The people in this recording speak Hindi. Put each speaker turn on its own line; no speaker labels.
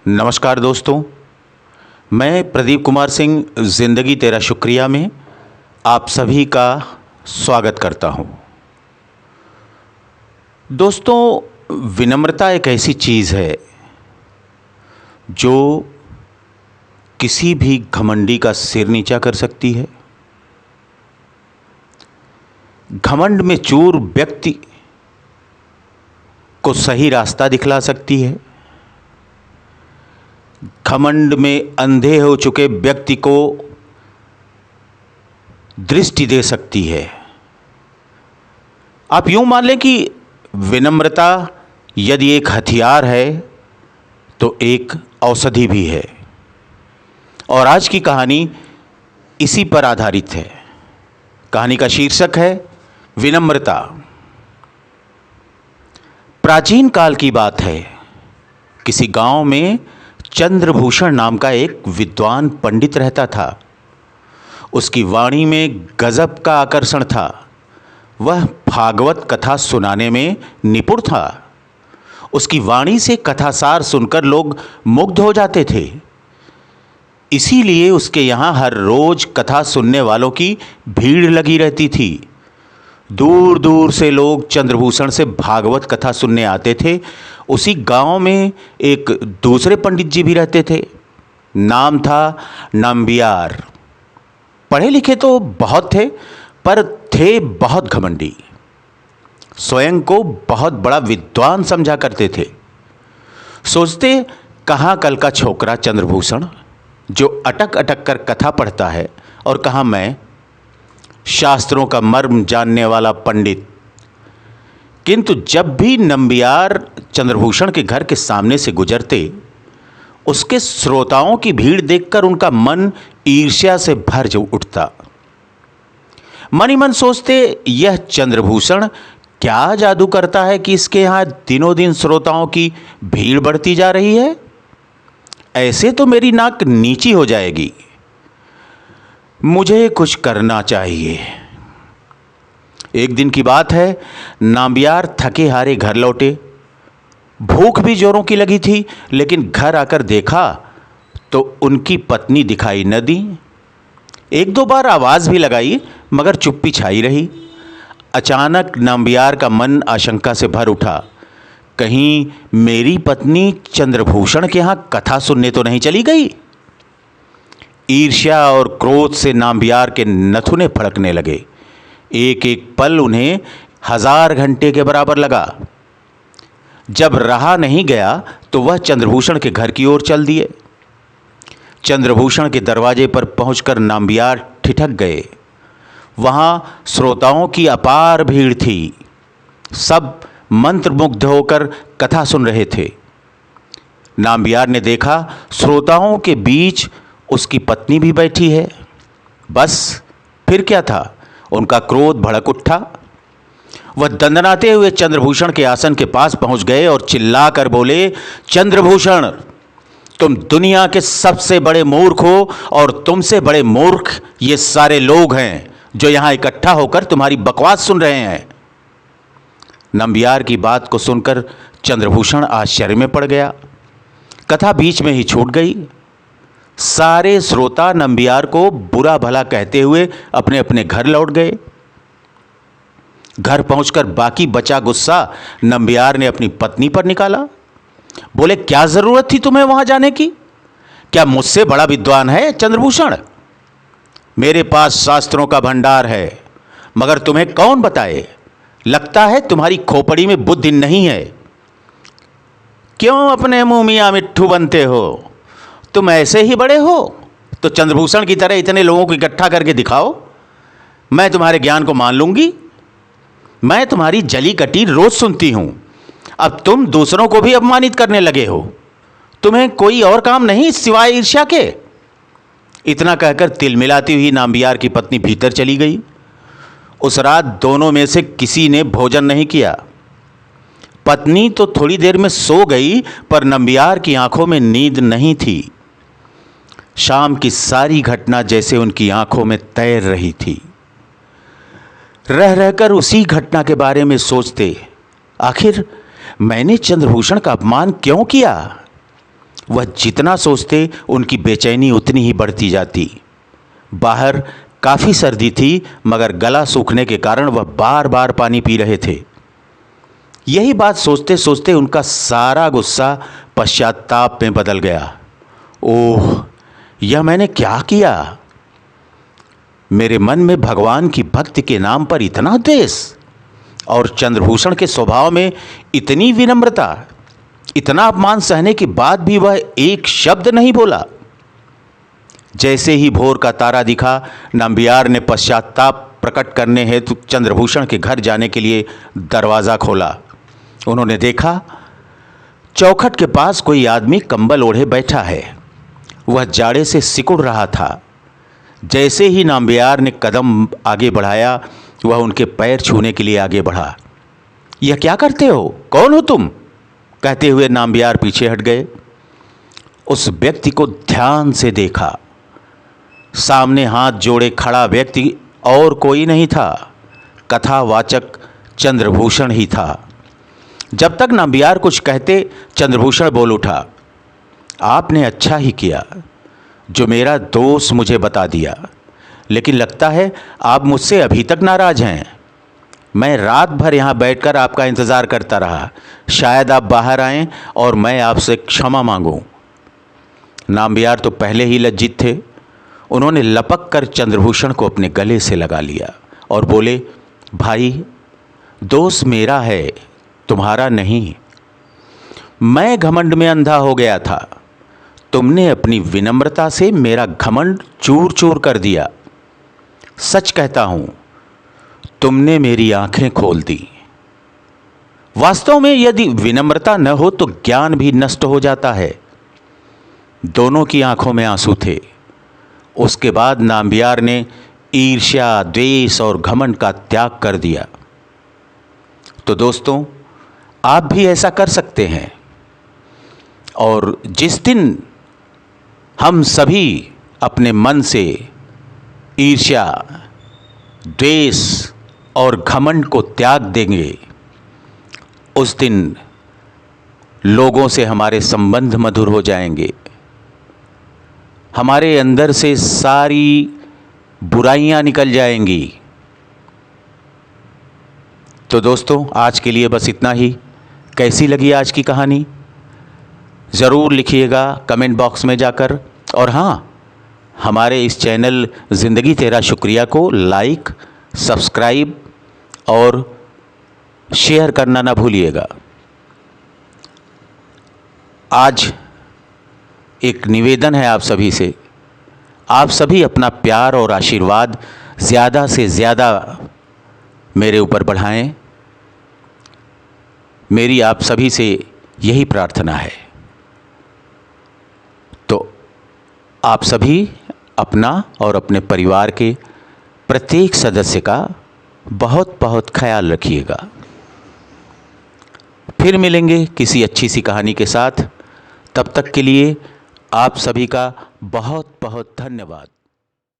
नमस्कार दोस्तों, मैं प्रदीप कुमार सिंह ज़िंदगी तेरा शुक्रिया में आप सभी का स्वागत करता हूं। दोस्तों, विनम्रता एक ऐसी चीज़ है जो किसी भी घमंडी का सिर नीचा कर सकती है। घमंड में चूर व्यक्ति को सही रास्ता दिखला सकती है। घमंड में अंधे हो चुके व्यक्ति को दृष्टि दे सकती है। आप यूं मान लें कि विनम्रता यदि एक हथियार है तो एक औषधि भी है। और आज की कहानी इसी पर आधारित है। कहानी का शीर्षक है विनम्रता। प्राचीन काल की बात है। किसी गांव में चंद्रभूषण नाम का एक विद्वान पंडित रहता था। उसकी वाणी में गजब का आकर्षण था। वह भागवत कथा सुनाने में निपुण था। उसकी वाणी से कथासार सुनकर लोग मुग्ध हो जाते थे। इसीलिए उसके यहाँ हर रोज कथा सुनने वालों की भीड़ लगी रहती थी। दूर दूर से लोग चंद्रभूषण से भागवत कथा सुनने आते थे। उसी गांव में एक दूसरे पंडित जी भी रहते थे। नाम था नंबियार। पढ़े लिखे तो बहुत थे, पर थे बहुत घमंडी। स्वयं को बहुत बड़ा विद्वान समझा करते थे। सोचते, कहाँ कल का छोकरा चंद्रभूषण जो अटक अटक कर कथा पढ़ता है, और कहाँ मैं, शास्त्रों का मर्म जानने वाला पंडित। किंतु जब भी नंबियार चंद्रभूषण के घर के सामने से गुजरते, उसके श्रोताओं की भीड़ देखकर उनका मन ईर्ष्या से भर उठता। मन ही मन सोचते, यह चंद्रभूषण क्या जादू करता है कि इसके यहाँ दिनों दिन श्रोताओं की भीड़ बढ़ती जा रही है। ऐसे तो मेरी नाक नीची हो जाएगी। मुझे कुछ करना चाहिए। एक दिन की बात है, नांबियार थके हारे घर लौटे। भूख भी जोरों की लगी थी, लेकिन घर आकर देखा तो उनकी पत्नी दिखाई न दी। एक दो बार आवाज़ भी लगाई, मगर चुप्पी छाई रही। अचानक नांबियार का मन आशंका से भर उठा। कहीं मेरी पत्नी चंद्रभूषण के यहाँ कथा सुनने तो नहीं चली गई। ईर्ष्या और क्रोध से नांबियार के नथुने फड़कने लगे। एक एक पल उन्हें 1000 घंटे के बराबर लगा। जब रहा नहीं गया तो वह चंद्रभूषण के घर की ओर चल दिए। चंद्रभूषण के दरवाजे पर पहुंचकर नांबियार ठिठक गए। वहां श्रोताओं की अपार भीड़ थी। सब मंत्रमुग्ध होकर कथा सुन रहे थे। नांबियार ने देखा, श्रोताओं के बीच उसकी पत्नी भी बैठी है। बस फिर क्या था, उनका क्रोध भड़क उठा। वह दंदनाते हुए चंद्रभूषण के आसन के पास पहुंच गए और चिल्लाकर बोले, चंद्रभूषण, तुम दुनिया के सबसे बड़े मूर्ख हो, और तुमसे बड़े मूर्ख ये सारे लोग हैं जो यहां इकट्ठा होकर तुम्हारी बकवास सुन रहे हैं। नंबियार की बात को सुनकर चंद्रभूषण आश्चर्य में पड़ गया। कथा बीच में ही छूट गई। सारे श्रोता नंबियार को बुरा भला कहते हुए अपने अपने घर लौट गए। घर पहुंचकर बाकी बचा गुस्सा नंबियार ने अपनी पत्नी पर निकाला। बोले, क्या जरूरत थी तुम्हें वहां जाने की? क्या मुझसे बड़ा विद्वान है चंद्रभूषण? मेरे पास शास्त्रों का भंडार है, मगर तुम्हें कौन बताए? लगता है तुम्हारी खोपड़ी में बुद्धि नहीं है। क्यों अपने मुंह मियां मिट्ठू बनते हो? तुम ऐसे ही बड़े हो तो चंद्रभूषण की तरह इतने लोगों को इकट्ठा करके दिखाओ, मैं तुम्हारे ज्ञान को मान लूंगी। मैं तुम्हारी जली कटी रोज सुनती हूं, अब तुम दूसरों को भी अपमानित करने लगे हो। तुम्हें कोई और काम नहीं सिवाय ईर्ष्या के? इतना कहकर तिलमिलाती हुई नांबियार की पत्नी भीतर चली गई। उस रात दोनों में से किसी ने भोजन नहीं किया। पत्नी तो थोड़ी देर में सो गई, पर नंबियार की आंखों में नींद नहीं थी। शाम की सारी घटना जैसे उनकी आंखों में तैर रही थी। रह रहकर उसी घटना के बारे में सोचते, आखिर मैंने चंद्रभूषण का अपमान क्यों किया? वह जितना सोचते उनकी बेचैनी उतनी ही बढ़ती जाती। बाहर काफ़ी सर्दी थी, मगर गला सूखने के कारण वह बार बार पानी पी रहे थे। यही बात सोचते सोचते उनका सारा गुस्सा पश्चाताप में बदल गया। ओह, यह मैंने क्या किया? मेरे मन में भगवान की भक्ति के नाम पर इतना द्वेष, और चंद्रभूषण के स्वभाव में इतनी विनम्रता। इतना अपमान सहने के बाद भी वह एक शब्द नहीं बोला। जैसे ही भोर का तारा दिखा, नंबियार ने पश्चाताप प्रकट करने हेतु चंद्रभूषण के घर जाने के लिए दरवाज़ा खोला। उन्होंने देखा, चौखट के पास कोई आदमी कंबल ओढ़े बैठा है। वह जाड़े से सिकुड़ रहा था। जैसे ही नाम्बियार ने कदम आगे बढ़ाया, वह उनके पैर छूने के लिए आगे बढ़ा। यह क्या करते हो? कौन हो तुम? कहते हुए नाम्बियार पीछे हट गए। उस व्यक्ति को ध्यान से देखा। सामने हाथ जोड़े खड़ा व्यक्ति और कोई नहीं था, कथावाचक चंद्रभूषण ही था। जब तक नाम्बियार कुछ कहते, चंद्रभूषण बोल उठा, आपने अच्छा ही किया जो मेरा दोस्त मुझे बता दिया, लेकिन लगता है आप मुझसे अभी तक नाराज हैं। मैं रात भर यहाँ बैठकर आपका इंतज़ार करता रहा। शायद आप बाहर आएं और मैं आपसे क्षमा मांगूं। नाम्बियार तो पहले ही लज्जित थे। उन्होंने लपक कर चंद्रभूषण को अपने गले से लगा लिया और बोले, भाई, दोस्त मेरा है, तुम्हारा नहीं। मैं घमंड में अंधा हो गया था। तुमने अपनी विनम्रता से मेरा घमंड चूर चूर कर दिया। सच कहता हूं, तुमने मेरी आंखें खोल दी। वास्तव में यदि विनम्रता न हो तो ज्ञान भी नष्ट हो जाता है। दोनों की आंखों में आंसू थे। उसके बाद नाम्बियार ने ईर्ष्या, द्वेष और घमंड का त्याग कर दिया। तो दोस्तों, आप भी ऐसा कर सकते हैं। और जिस दिन हम सभी अपने मन से ईर्ष्या, द्वेष और घमंड को त्याग देंगे, उस दिन लोगों से हमारे संबंध मधुर हो जाएंगे। हमारे अंदर से सारी बुराइयां निकल जाएंगी। तो दोस्तों, आज के लिए बस इतना ही। कैसी लगी आज की कहानी? ज़रूर लिखिएगा कमेंट बॉक्स में जाकर। और हाँ, हमारे इस चैनल ज़िंदगी तेरा शुक्रिया को लाइक, सब्सक्राइब और शेयर करना ना भूलिएगा। आज एक निवेदन है आप सभी से। आप सभी अपना प्यार और आशीर्वाद ज़्यादा से ज़्यादा मेरे ऊपर बढ़ाएं। मेरी आप सभी से यही प्रार्थना है। तो आप सभी अपना और अपने परिवार के प्रत्येक सदस्य का बहुत बहुत ख्याल रखिएगा। फिर मिलेंगे किसी अच्छी सी कहानी के साथ। तब तक के लिए आप सभी का बहुत बहुत धन्यवाद।